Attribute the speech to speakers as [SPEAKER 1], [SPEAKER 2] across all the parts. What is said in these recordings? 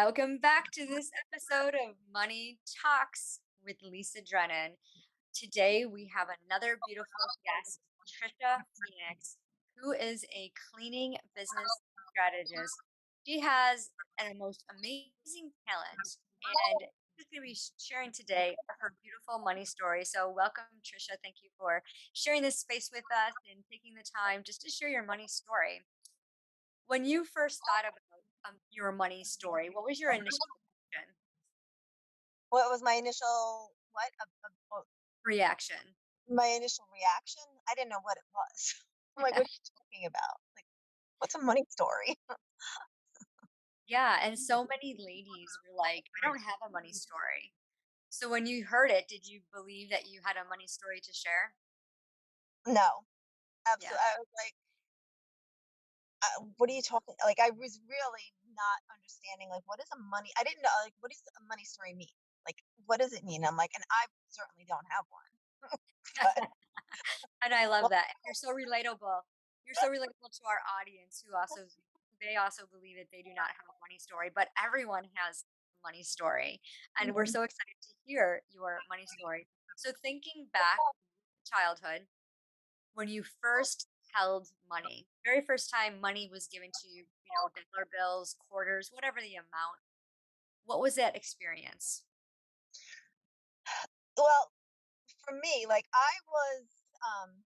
[SPEAKER 1] Welcome back to this episode of Money Talks with Lisa Drennan. Today we have another beautiful guest, Trisha Phoenix, who is a cleaning business strategist. She has a most amazing talent, and she's going to be sharing today her beautiful money story. So, welcome, Trisha. Thank you for sharing this space with us and taking the time just to share your money story. When you first thought about your money story, what was your initial reaction?
[SPEAKER 2] What was my initial what?
[SPEAKER 1] Reaction?
[SPEAKER 2] My initial reaction? I didn't know what it was. I'm like, "What are you talking about? Like, what's a money story?"
[SPEAKER 1] Yeah, and so many ladies were like, "I don't have a money story." So when you heard it, did you believe that you had a money story to share?
[SPEAKER 2] No,
[SPEAKER 1] Yeah.
[SPEAKER 2] absolutely. I was like, "What are you talking?" Like, I was really not understanding, like, what is a money I didn't know, like, what does a money story mean? Like, what does it mean? I'm like, and I certainly don't have one. But,
[SPEAKER 1] And I love
[SPEAKER 2] well,
[SPEAKER 1] that. And you're so relatable. You're so relatable to our audience who also they also believe that they do not have a money story, but everyone has a money story. And we're
[SPEAKER 2] mhm.
[SPEAKER 1] so excited to hear your money story. So thinking back to childhood, when you first held money, very first time money was given to you, dollar bills, quarters, whatever the amount, what was that experience?
[SPEAKER 2] Well, for me, like, um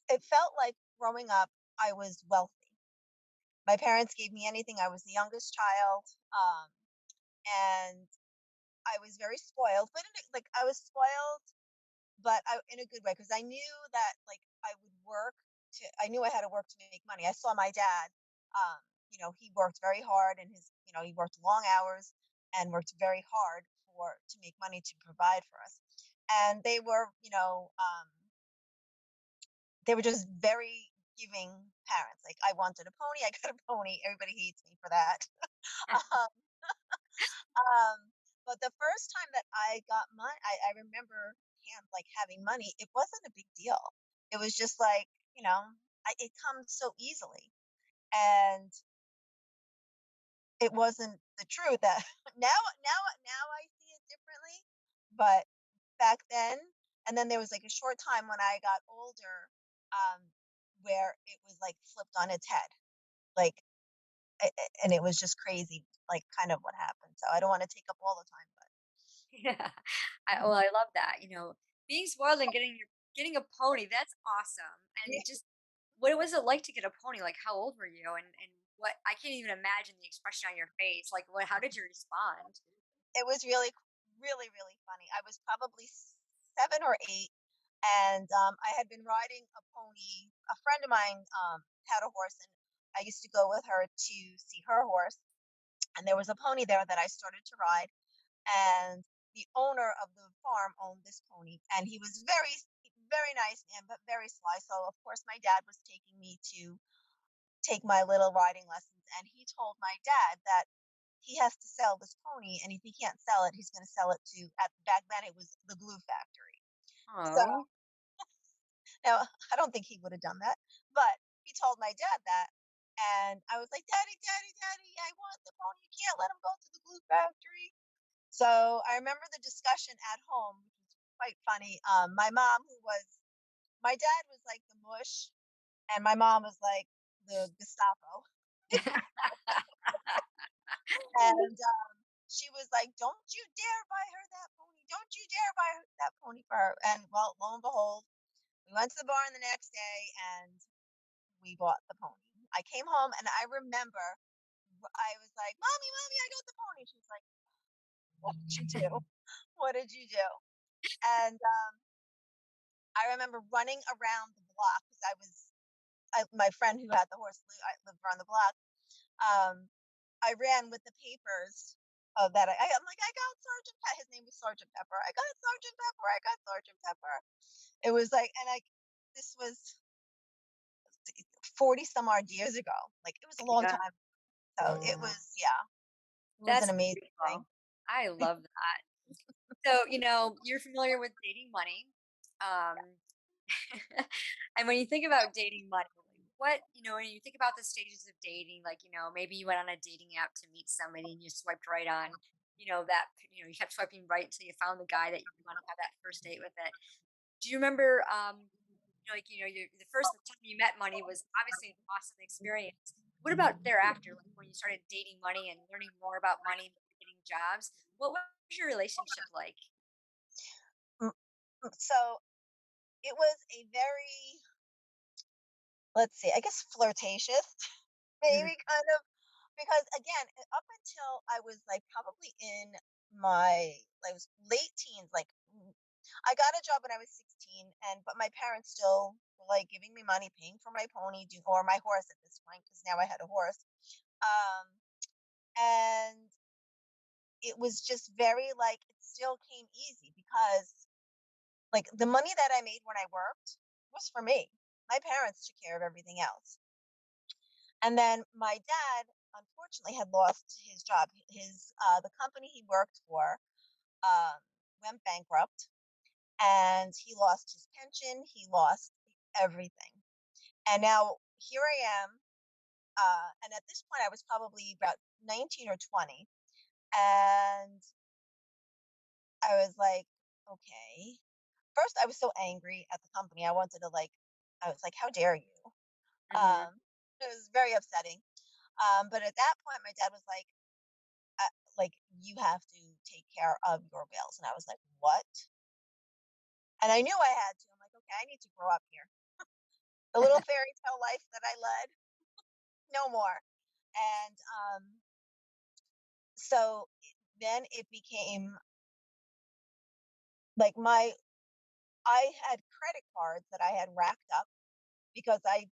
[SPEAKER 2] it felt like growing up, I was wealthy. My parents gave me anything. I was the youngest child, and I was very spoiled, but I was spoiled, but in a good way because I knew that like I would work I knew I had to work to make money. I saw my dad. He worked very hard, and he worked long hours and worked very hard to make money to provide for us. And they were just very giving parents. Like I wanted a pony, I got a pony. Everybody hates me for that. um, but the first time that I got money, I remember him like having money. It wasn't a big deal. It was just like it comes so easily, and it wasn't the truth that now I see it differently. But back then, and then there was like a short time when I got older, where it was like flipped on its head, like, and it was just crazy, like kind of what happened. So I don't want to take up all the time, but.
[SPEAKER 1] Yeah. I love that. Being spoiled and getting a pony, that's awesome. And just what was it like to get a pony? Like how old were you? And what I can't even imagine the expression on your face. Like what how did you respond?
[SPEAKER 2] It was really, really, really funny. I was probably 7 or 8, and, I had been riding a pony. A friend of mine, had a horse, and I used to go with her to see her horse, and there was a pony there that I started to ride, and the owner of the farm owned this pony, and he was very nice man, but very sly. So, of course, my dad was taking me to take my little riding lessons, and he told my dad that he has to sell this pony, and if he can't sell it, he's going to sell it to at back then it was the glue factory. So
[SPEAKER 1] Oh.
[SPEAKER 2] now I don't think he would have done that, but he told my dad that, and I was like, "Daddy, Daddy, Daddy, I want the pony. You can't let him go to the glue factory." So I remember the discussion at home, which was quite funny. My dad was like the mush, and my mom was like the Gestapo. And she was like, "Don't you dare buy her that pony! Don't you dare buy that pony for her!" And well, lo and behold, we went to the barn the next day and we bought the pony. I came home and I remember I was like, "Mommy, mommy, I got the pony." She was like, "What did you do? What did you do?" And I remember running around the block because my friend who had the horse. I lived around the block. Um, I ran with the papers I'm like, I got Sergeant Pepper. His name was Sergeant Pepper. I got Sergeant Pepper. I got Sergeant Pepper. It was like, and this was 40 some odd years ago. Like, it was a long
[SPEAKER 1] Yeah.
[SPEAKER 2] time. So yeah, it was an
[SPEAKER 1] That's
[SPEAKER 2] amazing thing.
[SPEAKER 1] beautiful. I love that. So, you're familiar with dating money. Um and when you think about dating money, what, when you think about the stages of dating, like, maybe you went on a dating app to meet somebody and you swiped right on, you kept swiping right until you found the guy that you want to have that first date with it. Do you remember, the first time you met money was obviously an awesome experience. What about thereafter, like when you started dating money and learning more about money, getting jobs? What was your relationship like?
[SPEAKER 2] Mm, So it was a very, let's see, I guess flirtatious,
[SPEAKER 1] Mhm,
[SPEAKER 2] maybe kind of, because again, up until I was like probably in my like was late teens, like I got a job when I was 16, and but my parents still were like giving me money, paying for my pony, or my horse at this point, because now I had a horse. Um, and it was just very like it still came easy because like the money that I made when I worked was for me. My parents took care of everything else. And then my dad unfortunately had lost his job. His the company he worked for um, went bankrupt, and he lost his pension. He lost everything. And now here I am. And at this point, I was probably about 19 or 20, and I was like, okay. First, I was so angry at the company. I wanted to like, I was like, how dare you?
[SPEAKER 1] mhm.
[SPEAKER 2] Um, it was very upsetting. But at that point, my dad was uh, like, you have to take care of your bills. And I was like, what? And I knew I had to. I'm like, okay, I need to grow up here. The little fairy tale life that I led, no more. And so then it became like I had credit cards that I had racked up because I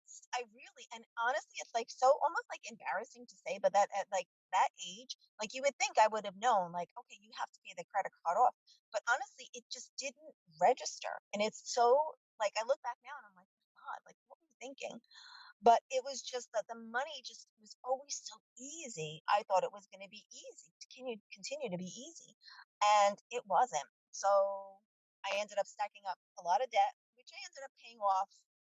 [SPEAKER 2] really, and honestly, it's like so almost like embarrassing to say, but that at like that age, like you would think I would have known, like, okay, you have to pay the credit card off. But honestly, it just didn't register. And it's so like I look back now and I'm like, God, like what were you thinking? But it was just that the money just was always so easy. I thought it was going to be easy to continue to be easy, and it wasn't. So I ended up stacking up a lot of debt, which I ended up paying off,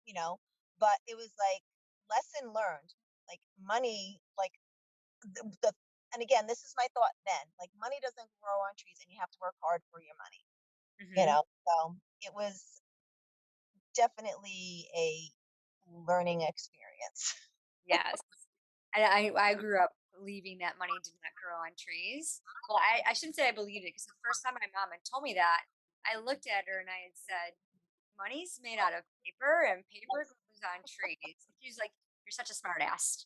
[SPEAKER 2] you know. But it was like lesson learned. Like money, like the and again, this is my thought then. Like money doesn't grow on trees, and you have to work hard for your money. You
[SPEAKER 1] Mhm.
[SPEAKER 2] know. So it was definitely a learning experience.
[SPEAKER 1] Yes. And I grew up believing that money did not grow on trees. Well, I shouldn't say I believed it because the first time my mom had told me that, I looked at her and I had said, "Money's made out of paper and paper grows on trees." And she's like, "You're such a smart ass."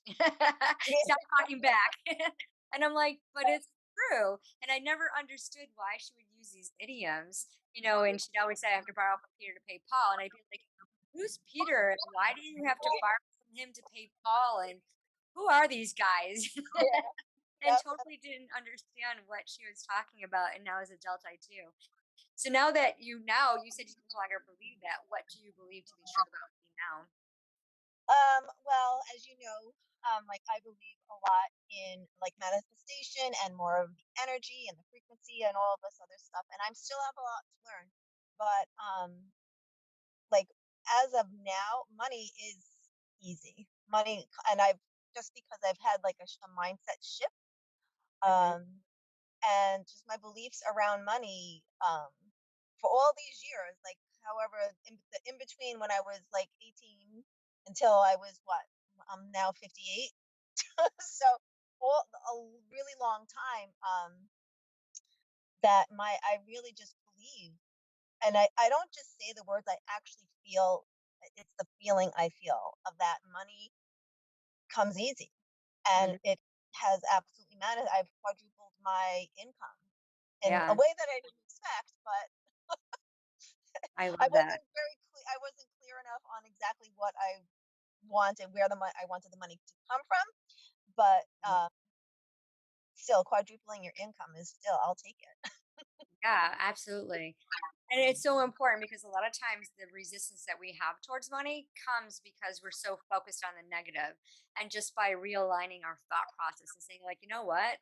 [SPEAKER 1] Stop talking back. And I'm like, "But it's true." And I never understood why she would use these idioms, and she'd always say, "I have to borrow from Peter to pay Paul." And I'd be like, "Who's Peter? And why do you have to borrow from him to pay Paul? And who are these guys?"
[SPEAKER 2] Yeah.
[SPEAKER 1] And
[SPEAKER 2] Yep.
[SPEAKER 1] totally didn't understand what she was talking about. And now as an adult, I do. So now you said you no longer believe that. What do you believe to be true about me now?
[SPEAKER 2] Well, as you know, like I believe a lot in like manifestation and more of the energy and the frequency and all of this other stuff. And I'm still have a lot to learn. But like as of now, money is easy. Money and I've just because I've had like a mindset shift.
[SPEAKER 1] Hmm.
[SPEAKER 2] Um and just my beliefs around money for all these years like however the in between when I was like 18 until I was what I'm now 58 so all a really long time that my I really just believe and I don't just say the words I actually feel it's the feeling I feel of that money comes easy and
[SPEAKER 1] Hmm.
[SPEAKER 2] it has absolutely mattered. I've quadrupled my income in a
[SPEAKER 1] Yeah,
[SPEAKER 2] way that I didn't expect, but
[SPEAKER 1] I love that.
[SPEAKER 2] I wasn't clear enough on exactly what I wanted, where I wanted the money to come from. But
[SPEAKER 1] Mhm.
[SPEAKER 2] still, quadrupling your income is still I'll take it.
[SPEAKER 1] Yeah, absolutely. And it's so important because a lot of times the resistance that we have towards money comes because we're so focused on the negative. And just by realigning our thought process and saying, like, you know what?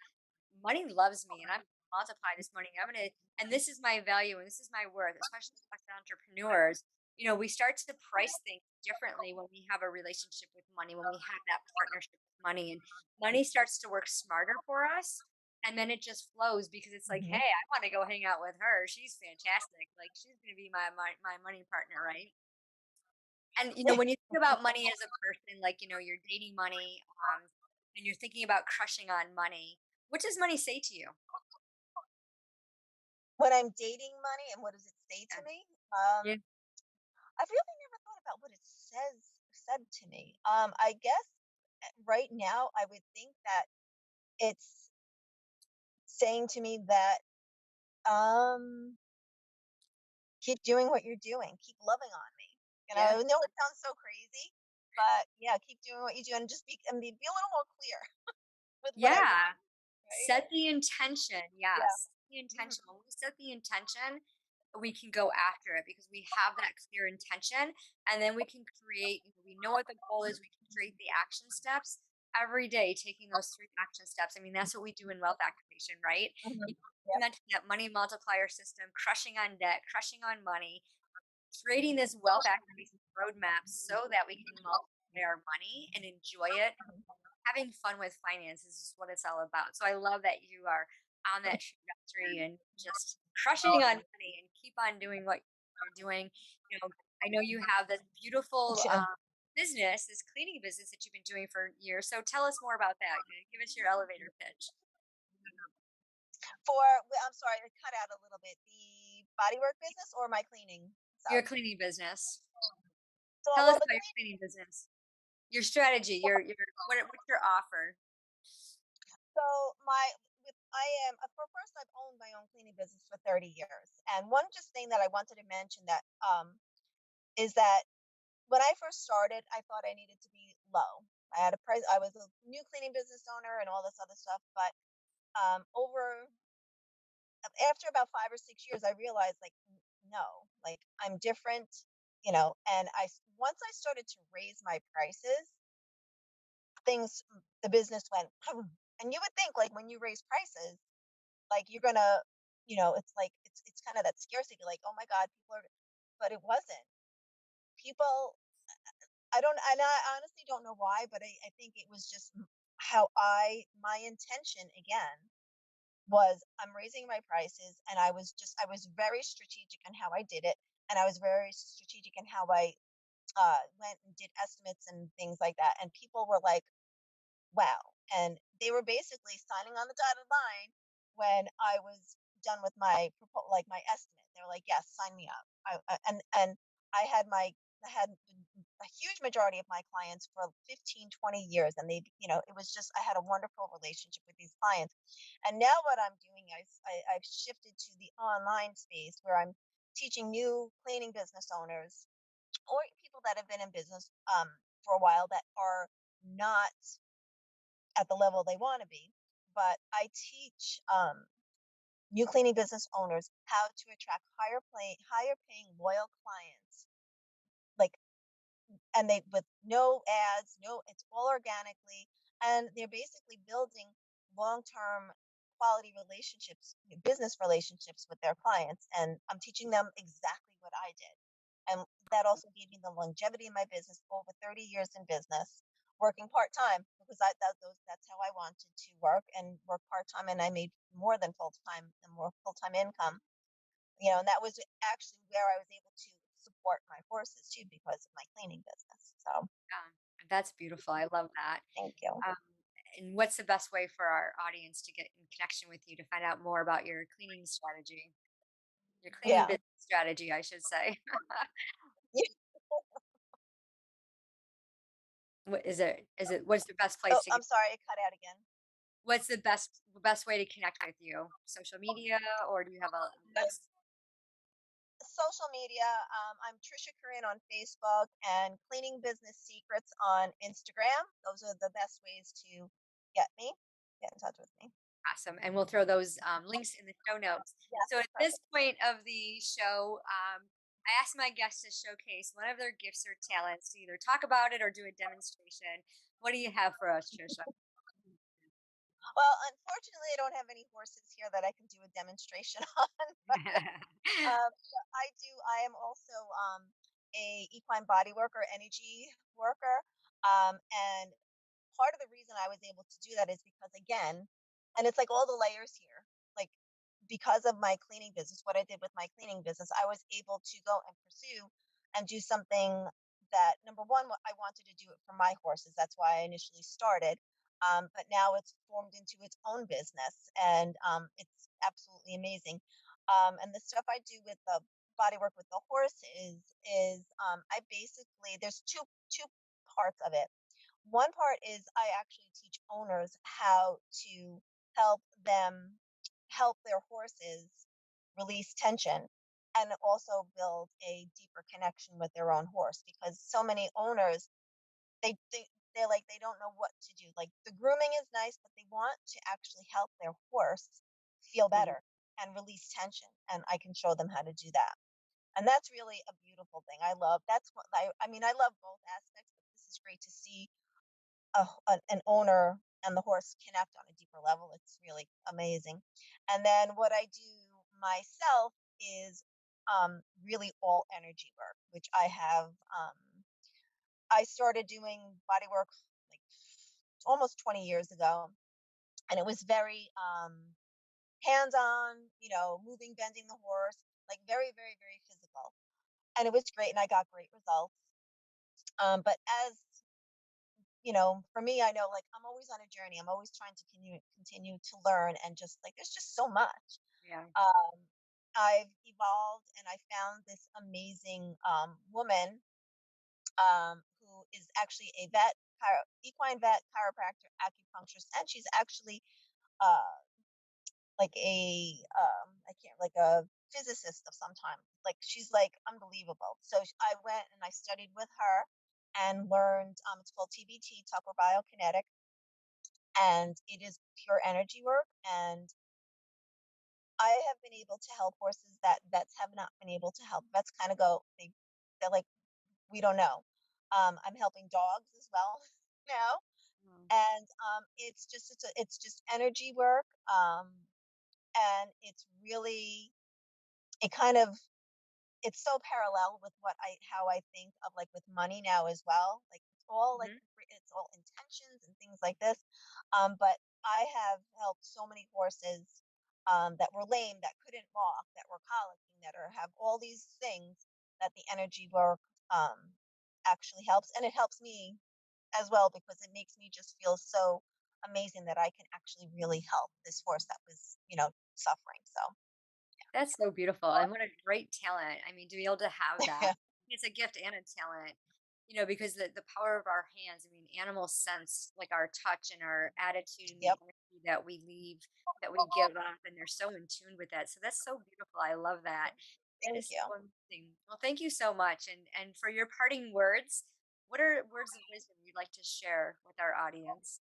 [SPEAKER 1] Money loves me and I'm going to multiply this money. And this is my value and this is my worth, especially as entrepreneurs. we start to price things differently when we have a relationship with money, when we have that partnership with money, and money starts to work smarter for us. And then it just flows because it's like, hey,
[SPEAKER 2] Mhm.
[SPEAKER 1] I want to go hang out with her. She's fantastic. Like she's gonna be my money partner, right? And when you think about money as a person, like you're dating money, and you're thinking about crushing on money, what does money say to you?
[SPEAKER 2] When I'm dating money and what does it say to
[SPEAKER 1] Yeah.
[SPEAKER 2] me?
[SPEAKER 1] Yeah.
[SPEAKER 2] I've really never thought about what it said to me. I guess right now I would think that it's saying to me that um keep doing what you're doing, keep loving on me.
[SPEAKER 1] Yeah.
[SPEAKER 2] I know it sounds so crazy, but yeah, keep doing what you do and just be a little more clear with what I want,
[SPEAKER 1] Yeah.
[SPEAKER 2] right?
[SPEAKER 1] Set the intention,
[SPEAKER 2] Yeah.
[SPEAKER 1] yes. The
[SPEAKER 2] Mhm.
[SPEAKER 1] intention. When we set the intention, we can go after it because we have that clear intention, and then we can create, we know what the goal is, we can create the action steps every day, taking those 3 action steps. I mean, that's what we do in wealth activation, right? You
[SPEAKER 2] Mhm. Yep.
[SPEAKER 1] implementing that money multiplier system, crushing on debt, crushing on money, creating this wealth activation roadmap so that we can multiply our money and enjoy it. Having fun with finances is what it's all about. So I love that you are on that trajectory and just crushing on money and keep on doing what you're doing. I know you have this beautiful
[SPEAKER 2] Yeah.
[SPEAKER 1] business, this cleaning business that you've been doing for years. So tell us more about that. Give us your elevator pitch.
[SPEAKER 2] I'm sorry, I cut out a little bit. The bodywork business or my cleaning
[SPEAKER 1] Your
[SPEAKER 2] stuff?
[SPEAKER 1] cleaning business.
[SPEAKER 2] So,
[SPEAKER 1] Tell us
[SPEAKER 2] well,
[SPEAKER 1] about your cleaning business. Your strategy. Your what's your offer?
[SPEAKER 2] so my with I am for first I've owned my own cleaning business for 30 years. And one just thing that I wanted to mention that is that when I first started, I thought I needed to be low. I was a new cleaning business owner and all this other stuff, but over after about 5 or 6 years, I realized like no, like I'm different, And once I started to raise my prices, the business went, and you would think like when you raise prices, like you're gonna, it's like it's kind of that scarcity, like oh my god, people are, but it wasn't. People, I don't, and I honestly don't know why, but I think it was just how my intention again was I'm raising my prices, and I was very strategic in how I did it, and I was very strategic in how I went and did estimates and things like that, and people were like, wow, and they were basically signing on the dotted line when I was done with like my estimate. They were like, yes, sign me up. And I had a huge majority of my clients for 15, 20 years, and it was just I had a wonderful relationship with these clients. And now what I'm doing is I've shifted to the online space where I'm teaching new cleaning business owners or people that have been in business for a while that are not at the level they want to be. But I teach new cleaning business owners how to attract higher paying loyal clients, like, and they with no ads, no, it's all organically, and they're basically building long-term quality relationships, business relationships with their clients, and I'm teaching them exactly what I did. And that also gave me the longevity in my business, over 30 years in business, working part-time because that's how I wanted to work, and work part-time, and I made more than full-time and more full-time income, and that was actually where I was able to support my horses too because of my cleaning business. So
[SPEAKER 1] That's beautiful. I love that.
[SPEAKER 2] thank you.
[SPEAKER 1] Um, and what's the best way for our audience to get in connection with you to find out more about your cleaning strategy? Your cleaning
[SPEAKER 2] Yeah.
[SPEAKER 1] business strategy, I should say. What is it? What's the best
[SPEAKER 2] Oh,
[SPEAKER 1] place to get?
[SPEAKER 2] I'm sorry, it cut out again.
[SPEAKER 1] What's the best way to connect with you? Social media, or do you have a website?
[SPEAKER 2] Social media. I'm Trisha Korean on Facebook and Cleaning Business Secrets on Instagram. Those are the best ways to get me, get in touch with me.
[SPEAKER 1] Awesome, and we'll throw those links in the show notes.
[SPEAKER 2] Yes,
[SPEAKER 1] So at this
[SPEAKER 2] perfect.
[SPEAKER 1] point of the show, I ask my guests to showcase one of their gifts or talents to either talk about it or do a demonstration. What do you have for us, Trisha?
[SPEAKER 2] Well, unfortunately, I don't have any horses here that I can do a demonstration on. But I am also a equine body worker, energy worker, and part of the reason I was able to do that is because, again, and it's like all the layers here, like because of my cleaning business, what I did with my cleaning business, I was able to go and pursue and do something that, number one, I wanted to do it for my horses. That's why I initially started. But now it's formed into its own business, and it's absolutely amazing. And the stuff I do with the body work with the horse is I basically, there's two parts of it. One part is I actually teach owners how to help them help their horses release tension and also build a deeper connection with their own horse, because so many owners, they're like they don't know what to do. Like, the grooming is nice, but they want to actually help their horse feel
[SPEAKER 1] Mhm.
[SPEAKER 2] better and release tension, and I can show them how to do that. And that's really a beautiful thing. I love That's what I mean, I love both aspects, but this is great to see an owner and the horse connect on a deeper level. It's really amazing. And then what I do myself is really all energy work, which I started doing body work like almost 20 years ago. And it was very hands on, moving, bending the horse, like very, very, very physical. And it was great. And I got great results. But as for me, I know, like, I'm always on a journey. I'm always trying to continue to learn, and just like there's just so much.
[SPEAKER 1] Yeah.
[SPEAKER 2] Um, I've evolved, and I found this amazing woman who is actually a equine vet, chiropractor, acupuncturist, and she's actually uh, like I can't like a physicist of some time. Like, she's like unbelievable. So I went and I studied with her and learned. It's called TBT, Tucker Biokinetic, and it is pure energy work. And I have been able to help horses that vets have not been able to help. Vets kind of go, they're like, we don't know. I'm helping dogs as well now,
[SPEAKER 1] Mm.
[SPEAKER 2] and it's just energy work, and it's really it kind of it's so parallel with what I how I think of, like, with money now as well. Like,
[SPEAKER 1] Mhm.
[SPEAKER 2] it's all intentions and things like this. But I have helped so many horses that were lame, that couldn't walk, that were colicking, that are have all these things that the energy work um actually helps. And it helps me as well, because it makes me just feel so amazing that I can actually really help this horse that was, suffering. So
[SPEAKER 1] That's so beautiful, and what a great talent. I mean, to be able to have that,
[SPEAKER 2] yeah.
[SPEAKER 1] it's a gift and a talent, because the power of our hands, I mean, animals sense like our touch and our attitude and the
[SPEAKER 2] Yep.
[SPEAKER 1] energy that we leave, that we give off, and they're so in tune with that. So that's so beautiful. I love that. That
[SPEAKER 2] Thank
[SPEAKER 1] is
[SPEAKER 2] you.
[SPEAKER 1] so amazing. Well, thank you so much. And for your parting words, what are words of wisdom you'd like to share with our audience?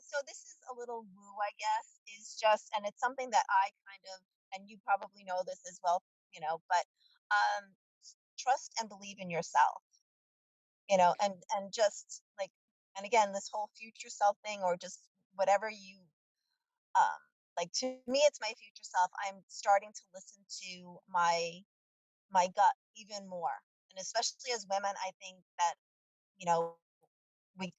[SPEAKER 2] So this is a little woo, I guess, is just, and it's something that I kind of, and you probably know this as well, but trust and believe in yourself, and just like, and again, this whole future self thing, or just whatever you, um, like, to me, it's my future self. I'm starting to listen to my gut even more, and especially as women, I think that, you know, we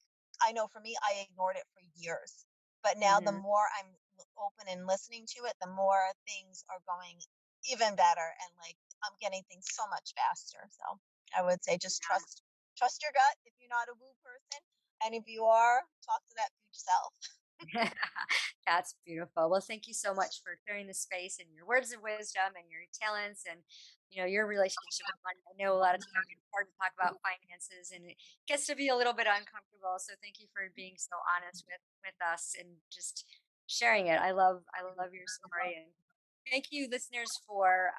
[SPEAKER 2] I know for me, I ignored it for years. But now the
[SPEAKER 1] Hmm.
[SPEAKER 2] more I'm open and listening to it, the more things are going even better, and like I'm getting things so much faster. So I would say just trust your gut if you're not a woo person. And if you are, talk to that future self.
[SPEAKER 1] That's beautiful. Well, thank you so much for sharing the space and your words of wisdom and your talents and your relationship with money. I know a lot of times it's hard to talk about finances and it gets to be a little bit uncomfortable. So thank you for being so honest with us and just sharing it. I love your story and thank you listeners for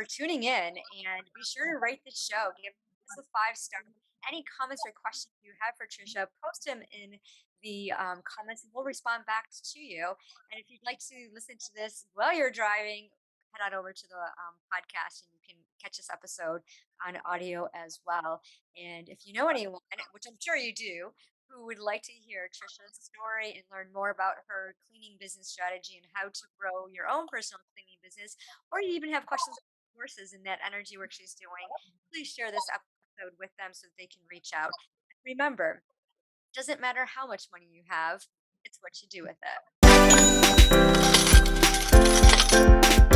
[SPEAKER 1] tuning in and be sure to rate the show. Give us a 5 star. Any comments or questions you have for Trisha, post them in the comments and we'll respond back to you. And if you'd like to listen to this while you're driving, head on over to the podcast and you can catch this episode on audio as well. And if you know anyone, which I'm sure you do, who would like to hear Trisha's story and learn more about her cleaning business strategy and how to grow your own personal cleaning business, or you even have questions horses and that energy work she's doing, please share this episode with them so that they can reach out. Remember, it doesn't matter how much money you have, it's what you do with it.